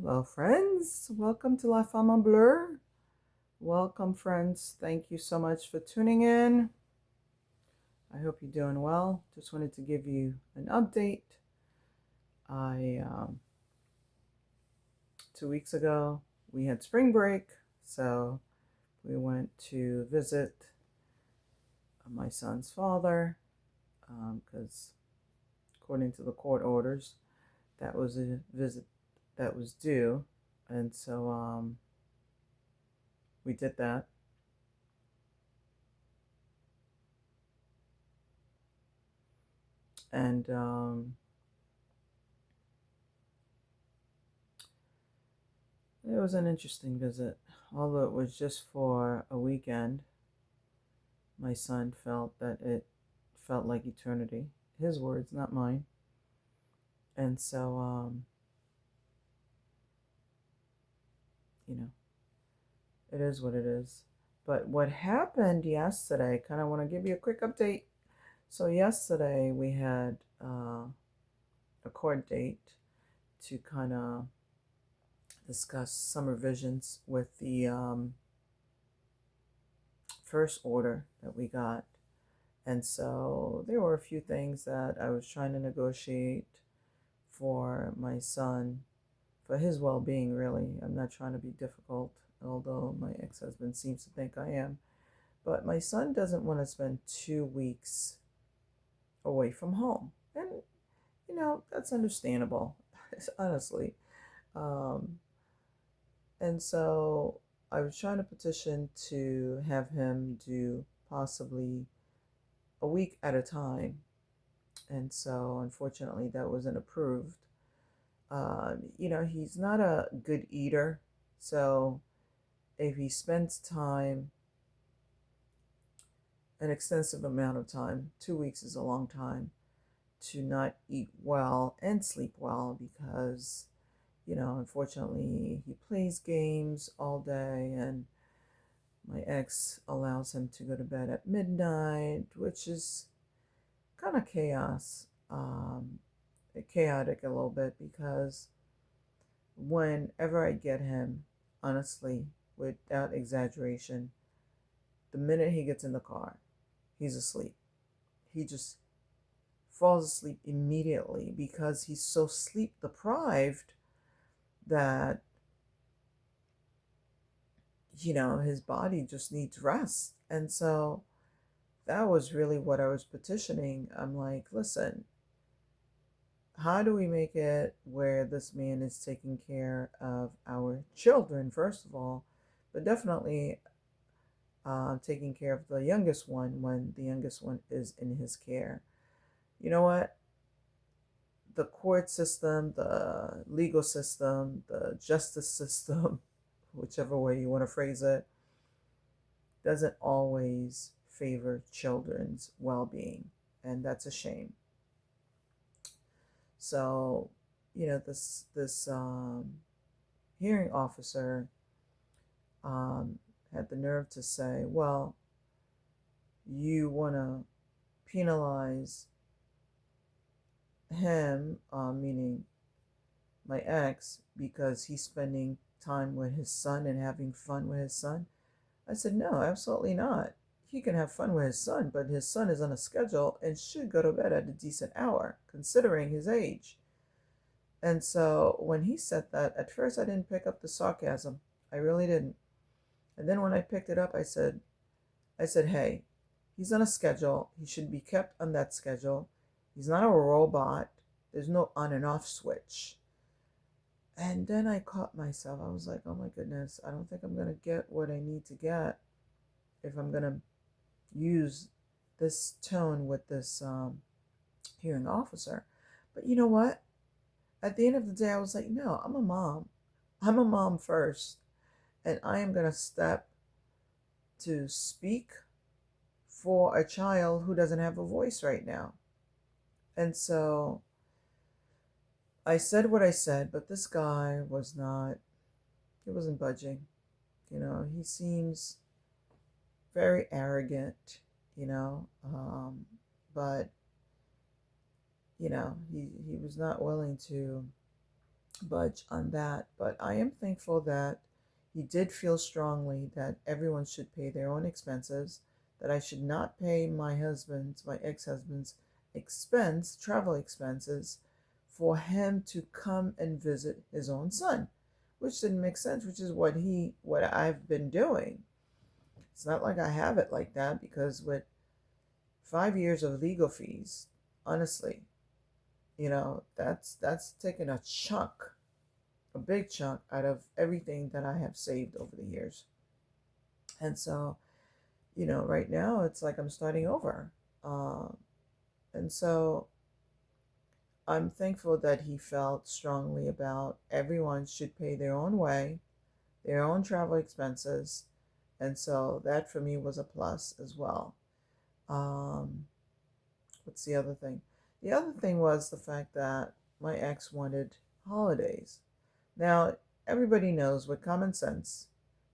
Hello, friends. Welcome to La Femme Bleu. Welcome, friends. Thank you so much for tuning in. I hope you're doing well. Just wanted to give you an update. I 2 weeks ago we had spring break, so we went to visit my son's father because, according to the court orders, that was a visit that was due, and so we did that. And it was an interesting visit. Although it was just for a weekend, my son felt that it felt like eternity. His words, not mine. And so, you know, it is what it is. But what happened yesterday, kind of want to give you a quick update. So, yesterday we had a court date to kind of discuss some revisions with the first order that we got. And so there were a few things that I was trying to negotiate for my son, for his well being, really. I'm not trying to be difficult, although my ex husband seems to think I am. But my son doesn't want to spend 2 weeks away from home. And, that's understandable, honestly. Um, and so I was trying to petition to have him do possibly a week at a time. And so, unfortunately, that wasn't approved. He's not a good eater. So, if he spends time, an extensive amount of time, 2 weeks is a long time to not eat well and sleep well because, unfortunately, he plays games all day, and my ex allows him to go to bed at midnight, which is kind of chaotic a little bit because whenever I get him, honestly, without exaggeration, the minute he gets in the car, he's asleep. He just falls asleep immediately because he's so sleep deprived that, his body just needs rest. And so that was really what I was petitioning. I'm like, listen, how do we make it where this man is taking care of our children, first of all, but definitely taking care of the youngest one when the youngest one is in his care? You know what? The court system, the legal system, the justice system, whichever way you want to phrase it, doesn't always favor children's well being. And that's a shame. So, this hearing officer had the nerve to say, well, you want to penalize him, meaning my ex, because he's spending time with his son and having fun with his son. I said, no, absolutely not. He can have fun with his son, but his son is on a schedule and should go to bed at a decent hour, considering his age. And so when he said that, at first I didn't pick up the sarcasm. I really didn't. And then when I picked it up, I said, hey, he's on a schedule. He should be kept on that schedule. He's not a robot. There's no on and off switch. And then I caught myself. I was like, oh my goodness, I don't think I'm going to get what I need to get if I'm going to use this tone with this hearing officer. But you know what? At the end of the day, I was like, no, I'm a mom. I'm a mom first. And I am going to step to speak for a child who doesn't have a voice right now. And so I said what I said, but this guy he wasn't budging. He seems very arrogant, but, he was not willing to budge on that. But I am thankful that he did feel strongly that everyone should pay their own expenses, that I should not pay my ex-husband's travel expenses, for him to come and visit his own son, which didn't make sense, which is what I've been doing. It's not like I have it like that, because with 5 years of legal fees, honestly, that's taken a big chunk out of everything that I have saved over the years. And so, right now it's like I'm starting over. Uh, and so I'm thankful that he felt strongly about everyone should pay their own way, their own travel expenses. And so that for me was a plus as well. Um, what's the other thing? The other thing was the fact that my ex wanted holidays. Now, everybody knows with common sense,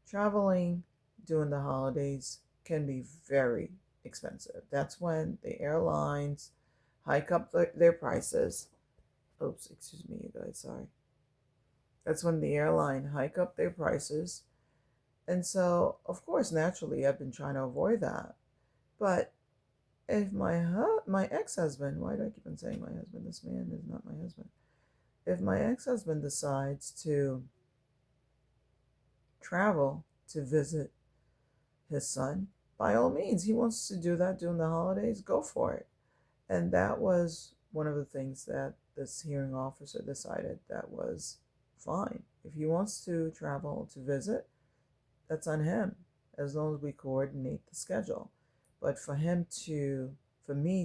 traveling during the holidays can be very expensive. That's when the airlines hike up their prices. Oops, excuse me, you guys, sorry. That's when the airline hike up their prices. And so, of course, naturally, I've been trying to avoid that. But if my ex-husband, why do I keep on saying my husband? This man is not my husband. If my ex-husband decides to travel to visit his son, by all means, he wants to do that during the holidays, go for it. And that was one of the things that this hearing officer decided that was fine. If he wants to travel to visit, that's on him, as long as we coordinate the schedule. But for me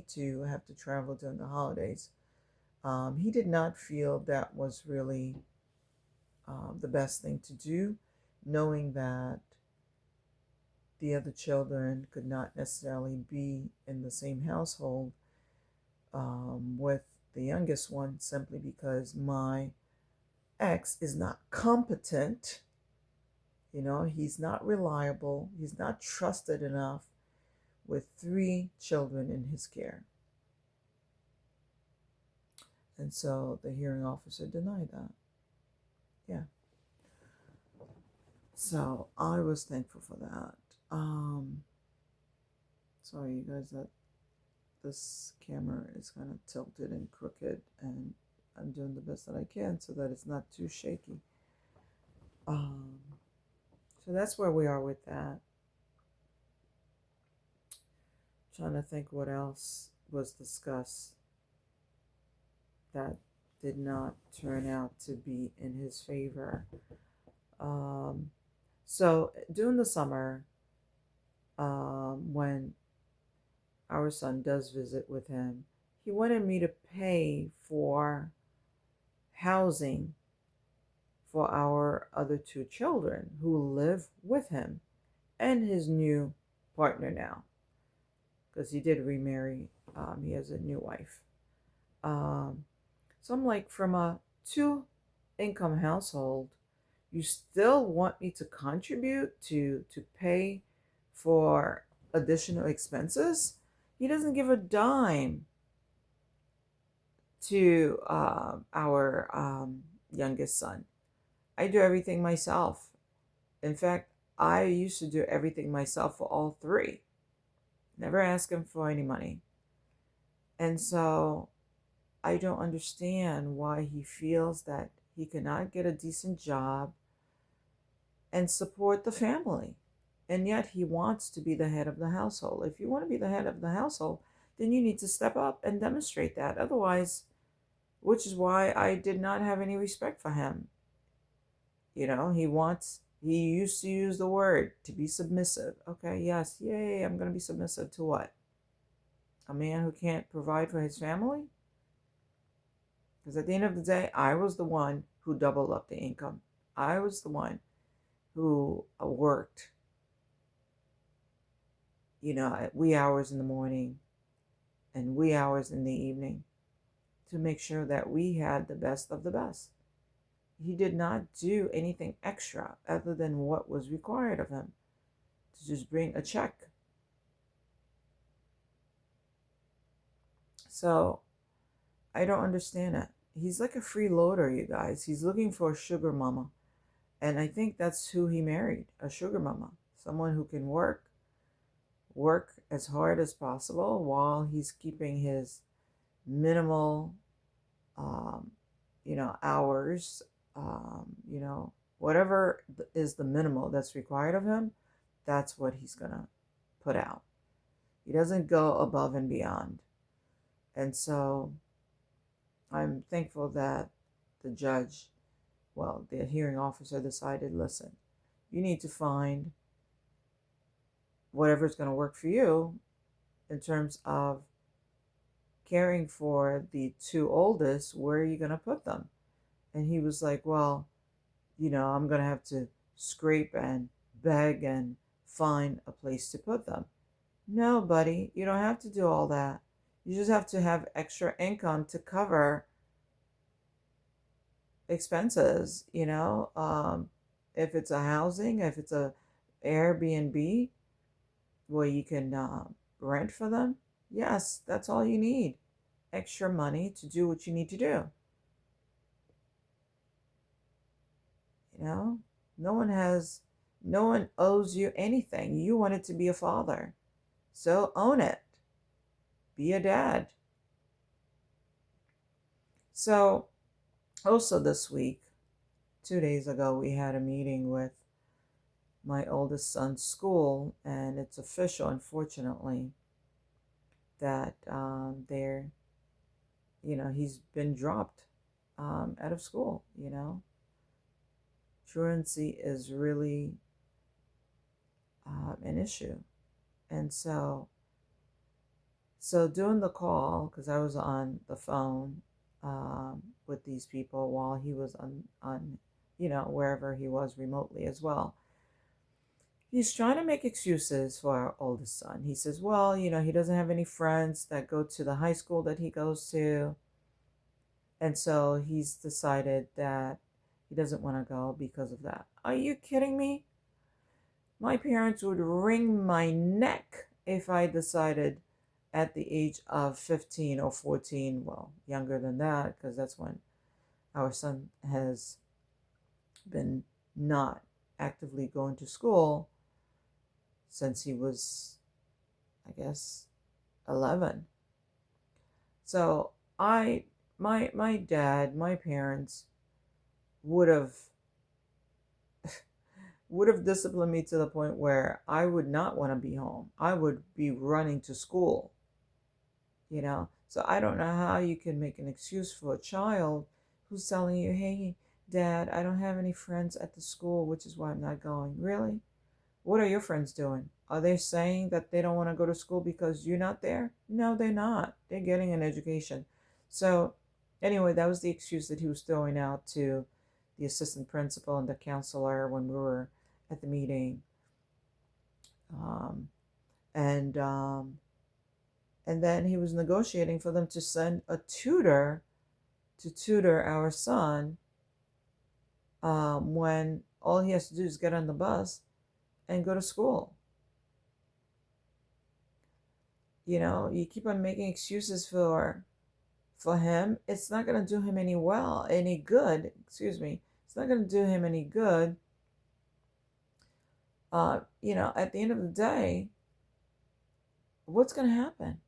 to have to travel during the holidays, he did not feel that was really the best thing to do, knowing that the other children could not necessarily be in the same household with the youngest one, simply because my ex is not competent. He's not reliable. He's not trusted enough with 3 children in his care. And so the hearing officer denied that. Yeah. So I was thankful for that. Sorry, you guys, that this camera is kind of tilted and crooked, and I'm doing the best that I can so that it's not too shaky. So that's where we are with that. Trying to think what else was discussed that did not turn out to be in his favor. So during the summer, when our son does visit with him, he wanted me to pay for housing for our other 2 children who live with him and his new partner now, because he did remarry. He has a new wife. So I'm like, from a 2 income household, you still want me to contribute to pay for additional expenses? He doesn't give a dime to our youngest son. I do everything myself. In fact, I used to do everything myself for all 3. Never ask him for any money. And so I don't understand why he feels that he cannot get a decent job and support the family. And yet he wants to be the head of the household. If you want to be the head of the household, then you need to step up and demonstrate that. Otherwise, which is why I did not have any respect for him. He used to use the word to be submissive. Okay, yes, yay, I'm going to be submissive to what? A man who can't provide for his family? Because at the end of the day, I was the one who doubled up the income. I was the one who worked, at wee hours in the morning and wee hours in the evening to make sure that we had the best of the best. He did not do anything extra other than what was required of him, to just bring a check. So I don't understand it. he's like a freeloader, you guys. He's looking for a sugar mama. And I think that's who he married, a sugar mama. Someone who can work as hard as possible while he's keeping his minimal, um, hours, whatever is the minimal that's required of him, that's what he's going to put out. He doesn't go above and beyond. And so I'm thankful that the judge, well, the hearing officer decided, listen, you need to find whatever's going to work for you in terms of caring for the two oldest. Where are you going to put them? And he was like, well, I'm going to have to scrape and beg and find a place to put them. No, buddy, you don't have to do all that. You just have to have extra income to cover expenses, if it's a housing, if it's a Airbnb where you can rent for them. Yes, that's all you need. Extra money to do what you need to do. No one owes you anything. You wanted to be a father. So own it. Be a dad. So also this week, 2 days ago, we had a meeting with my oldest son's school, and it's official, unfortunately, that he's been dropped out of school. Truancy is really an issue. And so doing the call, because I was on the phone with these people while he was on wherever he was remotely as well. He's trying to make excuses for our oldest son. He says, well, he doesn't have any friends that go to the high school that he goes to. And so he's decided that he doesn't want to go because of that. Are you kidding me? My parents would wring my neck if I decided at the age of 15 or 14, well, younger than that, because that's when our son has been not actively going to school since he was, I guess, 11. So my dad, my parents would have disciplined me to the point where I would not want to be home. I would be running to school, So I don't know how you can make an excuse for a child who's telling you, hey, Dad, I don't have any friends at the school, which is why I'm not going. Really? What are your friends doing? Are they saying that they don't want to go to school because you're not there? No, they're not. They're getting an education. So anyway, that was the excuse that he was throwing out to the assistant principal and the counselor when we were at the meeting. And then he was negotiating for them to send a tutor to tutor our son when all he has to do is get on the bus and go to school. You keep on making excuses for him. It's not going to do him any good. Excuse me. It's not going to do him any good. At the end of the day, what's going to happen?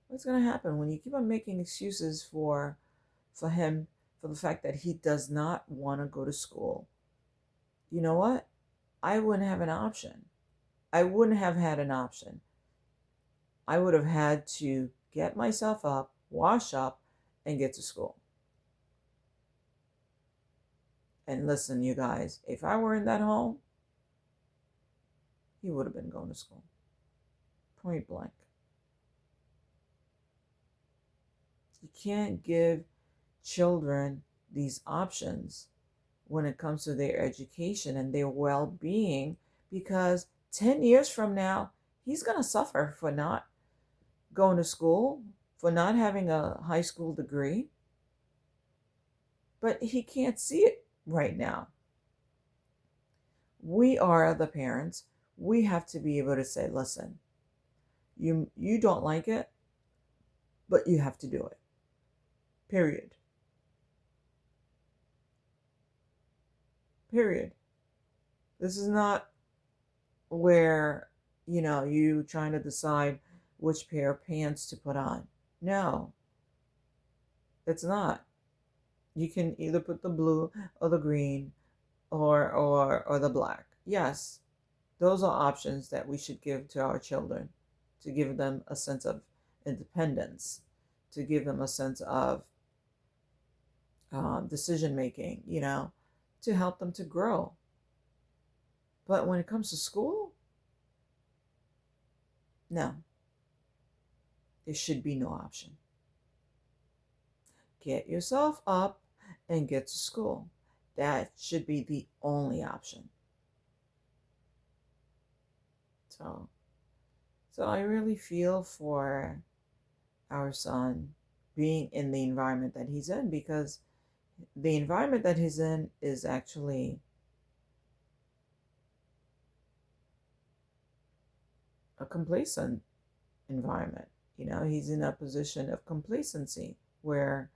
What's going to happen when you keep on making excuses for him for the fact that he does not want to go to school? You know what? I wouldn't have an option. I wouldn't have had an option. I would have had to get myself up, wash up, and get to school. And listen, you guys, if I were in that home, he would have been going to school. Point blank. You can't give children these options when it comes to their education and their well-being, because 10 years from now, he's going to suffer for not going to school, for not having a high school degree. But he can't see it right now. We are the parents. We have to be able to say, listen, you don't like it, but you have to do it. Period. Period. This is not where, you trying to decide which pair of pants to put on. No, it's not. You can either put the blue or the green or the black. Yes, those are options that we should give to our children to give them a sense of independence, to give them a sense of decision making, to help them to grow. But when it comes to school, no, there should be no option. Get yourself up and get to school. That should be the only option. So, so I really feel for our son being in the environment that he's in, because the environment that he's in is actually a complacent environment. He's in a position of complacency where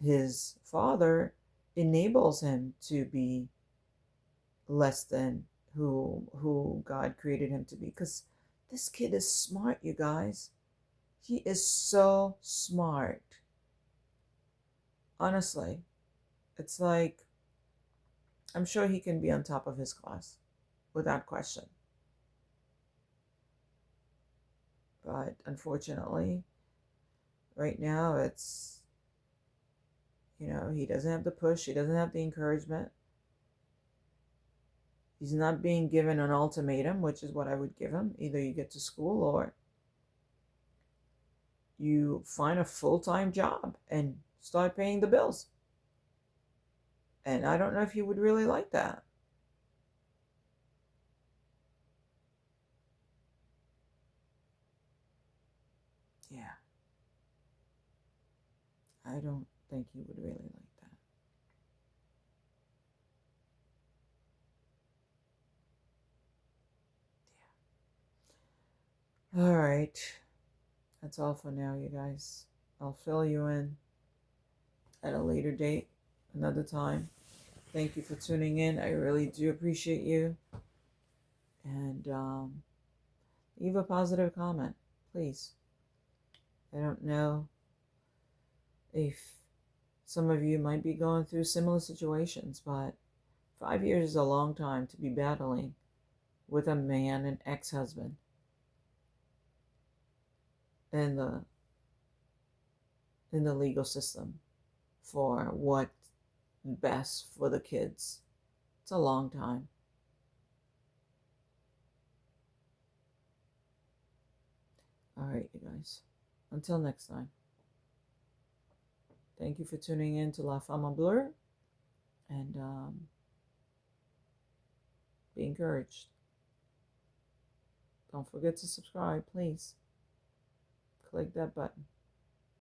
his father enables him to be less than who God created him to be. Because this kid is smart, you guys. He is so smart. Honestly, it's like, I'm sure he can be on top of his class without question. But unfortunately, right now he doesn't have the push, he doesn't have the encouragement. He's not being given an ultimatum, which is what I would give him. Either you get to school or you find a full-time job and start paying the bills. And I don't know if he would really like that. Yeah, I don't think he would really like that. All right. That's all for now, you guys. I'll fill you in at a later date, another time. Thank you for tuning in. I really do appreciate you. And leave a positive comment, please. I don't know if some of you might be going through similar situations, but 5 years is a long time to be battling with a man, an ex-husband, in the legal system for what's best for the kids. It's a long time. All right, you guys. Until next time. Thank you for tuning in to La Femme en Bleu, and be encouraged. Don't forget to subscribe, please. Click that button.